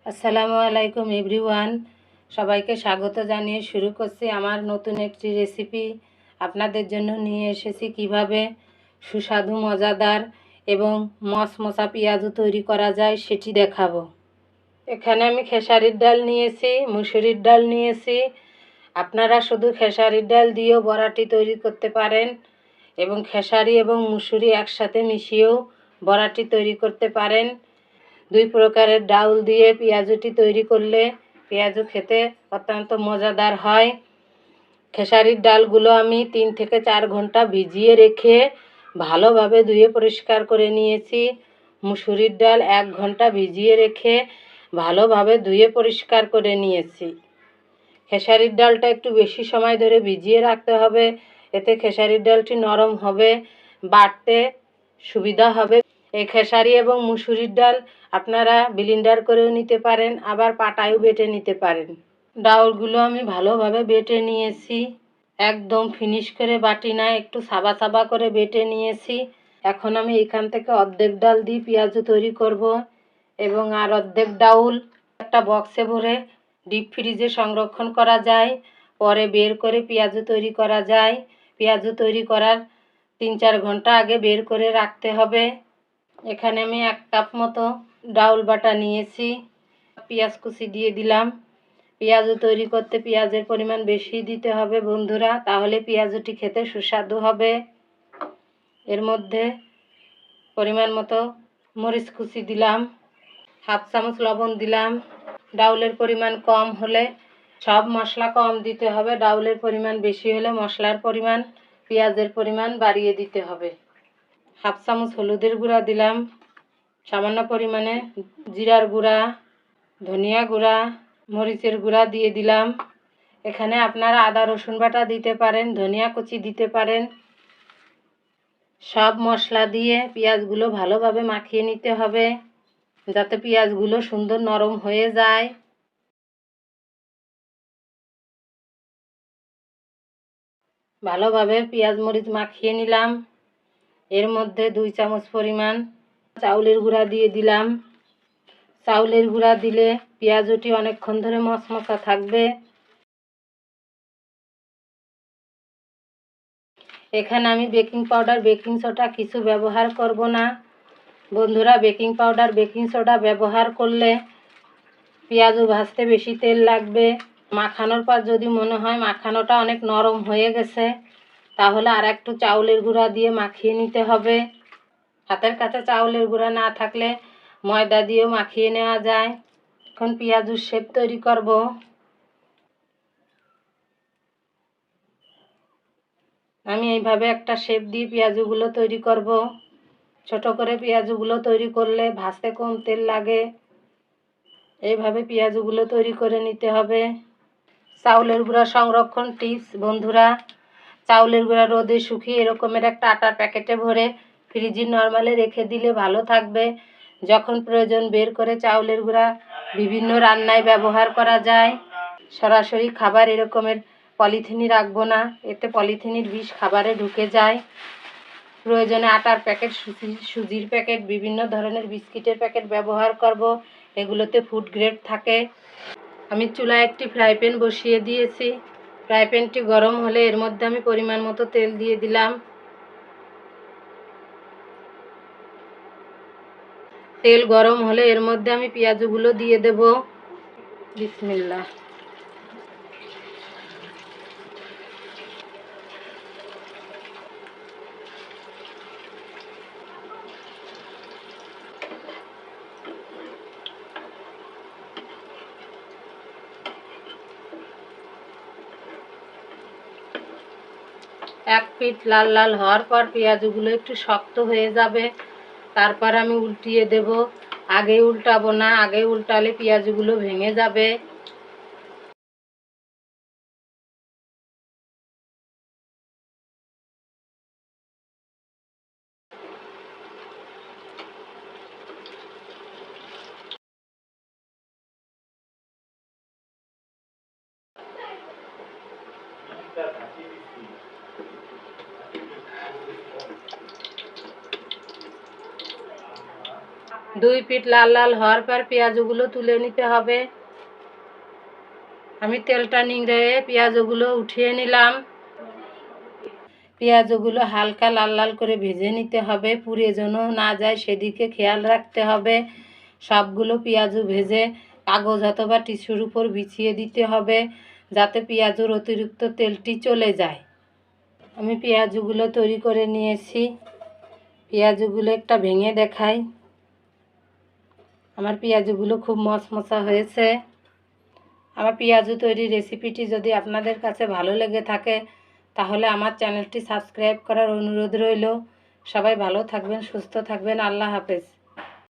আসসালামু আলাইকুম এভরিওয়ান, সবাইকে স্বাগত জানিয়ে শুরু করছি আমার নতুন একটি রেসিপি। আপনাদের জন্য নিয়ে এসেছি কিভাবে সুস্বাদু মজাদার এবং মশমশা পেঁয়াজু তৈরি করা যায় সেটি দেখাবো। এখানে আমি খেসারির ডাল নিয়েছি, মুসুরির ডাল নিয়েছি। আপনারা শুধু খেসারির ডাল দিয়েও বড়াটি তৈরি করতে পারেন এবং খেসারি এবং মুসুরি একসাথে মিশিয়েও বড়াটি তৈরি করতে পারেন। দুই প্রকারের ডাউল দিয়ে পেঁয়াজুটি তৈরি করলে পেঁয়াজু খেতে অত্যন্ত মজাদার হয়। খেসারির ডালগুলো আমি 3 থেকে 4 ঘন্টা ভিজিয়ে রেখে ভালোভাবে ধুয়ে পরিষ্কার করে নিয়েছি। মুসুরির ডাল 1 ঘন্টা ভিজিয়ে রেখে ভালোভাবে ধুয়ে পরিষ্কার করে নিয়েছি। খেসারির ডালটা একটু বেশি সময় ধরে ভিজিয়ে রাখতে হবে, এতে খেসারির ডালটি নরম হবে, বাটতে সুবিধা হবে। এই খেসারি এবং মুসুরির ডাল আপনারা ব্লেন্ডার করেও নিতে পারেন, আবার পাটায়ও বেটে নিতে পারেন। ডাউলগুলো আমি ভালোভাবে বেটে নিয়েছি, একদম ফিনিশ করে বাটি না, একটু সাবা সাবা করে বেটে নিয়েছি। এখন আমি এখান থেকে অর্ধেক ডাল দিয়ে পেঁয়াজু তৈরি করব এবং আর অর্ধেক ডাউল একটা বক্সে ভরে ডিপ ফ্রিজে সংরক্ষণ করা যায়, পরে বের করে পেঁয়াজু তৈরি করা যায়। পেঁয়াজু তৈরি করার 3-4 ঘন্টা আগে বের করে রাখতে হবে। এখানে আমি 1 কাপ মতো ডাউল বাটা নিয়েছি, পেঁয়াজ কুচি দিয়ে দিলাম। পেঁয়াজু তৈরি করতে পেঁয়াজের পরিমাণ বেশি দিতে হবে বন্ধুরা, তাহলে পেঁয়াজুটি খেতে সুস্বাদু হবে। এর মধ্যে পরিমাণ মতো মরিচ কুচি দিলাম, হাফ চামচ লবণ দিলাম। ডাউলের পরিমাণ কম হলে সব মশলা কম দিতে হবে, ডাউলের পরিমাণ বেশি হলে মশলার পরিমাণ, পেঁয়াজের পরিমাণ বাড়িয়ে দিতে হবে। হাফ চামচ হলুদের গুঁড়া দিলাম, সামান্য পরিমাণে জিরার গুঁড়া, ধনিয়া গুঁড়া, মরিচের গুঁড়া দিয়ে দিলাম। এখানে আপনারা আদা রসুন বাটা দিতে পারেন, ধনিয়া কুচি দিতে পারেন। সব মশলা দিয়ে পেঁয়াজগুলো ভালোভাবে মাখিয়ে নিতে হবে যাতে পেঁয়াজগুলো সুন্দর নরম হয়ে যায়। ভালোভাবে পেঁয়াজ মরিচ মাখিয়ে নিলাম। এর মধ্যে 2 চামচ পরিমাণ চাউলের গুঁড়া দিয়ে দিলাম। চাউলের গুঁড়া দিলে পেঁয়াজুটি অনেকক্ষণ ধরে মশমশা থাকবে। এখানে আমি বেকিং পাউডার, বেকিং সোডা কিছু ব্যবহার করব না বন্ধুরা। বেকিং পাউডার, বেকিং সোডা ব্যবহার করলে পেঁয়াজু ভাজতে বেশি তেল লাগবে। মাখানোর পর যদি মনে হয় মাখানোটা অনেক নরম হয়ে গেছে, তাহলে আর একটু চাউলের গুঁড়া দিয়ে মাখিয়ে নিতে হবে। হাতের কাছে চাউলের গুঁড়া না থাকলে ময়দা দিয়েও মাখিয়ে নেওয়া যায়। এখন পেঁয়াজুর শেপ তৈরি করব। আমি এইভাবে একটা শেপ দিয়ে পেঁয়াজুগুলো তৈরি করব। ছোট করে পেঁয়াজুগুলো তৈরি করলে ভাজতে কম তেল লাগে। এইভাবে পেঁয়াজুগুলো তৈরি করে নিতে হবে। চাউলের গুঁড়া সংরক্ষণ টিপস বন্ধুরা, চাউলের গুঁড়া রোদে শুকিয়ে এরকমের একটা আটার প্যাকেটে ভরে ফ্রিজে নরমালে রেখে দিলে ভালো থাকবে। যখন প্রয়োজন বের করে চাউলের গুঁড়া বিভিন্ন রান্নায় ব্যবহার করা যায়। সরাসরি খাবার এরকমের পলিথিনে রাখবো না, এতে পলিথিনের বিষ খাবারে ঢুকে যায়। প্রয়োজনে আটার প্যাকেট, সুজির প্যাকেট, বিভিন্ন ধরনের বিস্কিটের প্যাকেট ব্যবহার করব, এগুলোতে ফুড গ্রেড থাকে। আমি চুলায় একটি ফ্রাই প্যান বসিয়ে দিয়েছি। ফ্রাই প্যানটি গরম হলে এর মধ্যে আমি পরিমাণ মতো তেল দিয়ে দিলাম। তেল গরম হলে এর মধ্যে আমি পেঁয়াজগুলো দিয়ে দেব। বিসমিল্লাহ। এক পিঠ লাল লাল হওয়ার পর পেঁয়াজগুলো একটু শক্ত হয়ে যাবে, তারপর আমি উল্টিয়ে দেব। আগে উল্টাবো না, আগে উল্টালে পেঁয়াজগুলো ভেঙে যাবে। 2 পিঠ লাল লাল হওয়ার পর পেঁয়াজগুলো তুলে নিতে হবে। আমি তেলটা নিংড়ে পেঁয়াজগুলো উঠিয়ে নিলাম। পেঁয়াজগুলো হালকা লাল লাল করে ভেজে নিতে হবে, পুড়ে যেন না যায় সেদিকে খেয়াল রাখতে হবে। সবগুলো পেঁয়াজু ভেজে কাগজ অথবা টিস্যুর উপর বিছিয়ে দিতে হবে, যাতে পেঁয়াজুর অতিরিক্ত তেলটি চলে যায়। আমি পেঁয়াজগুলো তৈরি করে নিয়েছি। পেঁয়াজগুলো একটা ভেঙে দেখাই। আমার পেঁয়াজগুলো খুব মচমচা হয়েছে। আমার পেঁয়াজু তৈরির রেসিপিটি যদি আপনাদের কাছে ভালো লেগে থাকে তাহলে আমার চ্যানেলটি সাবস্ক্রাইব করার অনুরোধ রইল। সবাই ভালো থাকবেন, সুস্থ থাকবেন। আল্লাহ হাফেজ।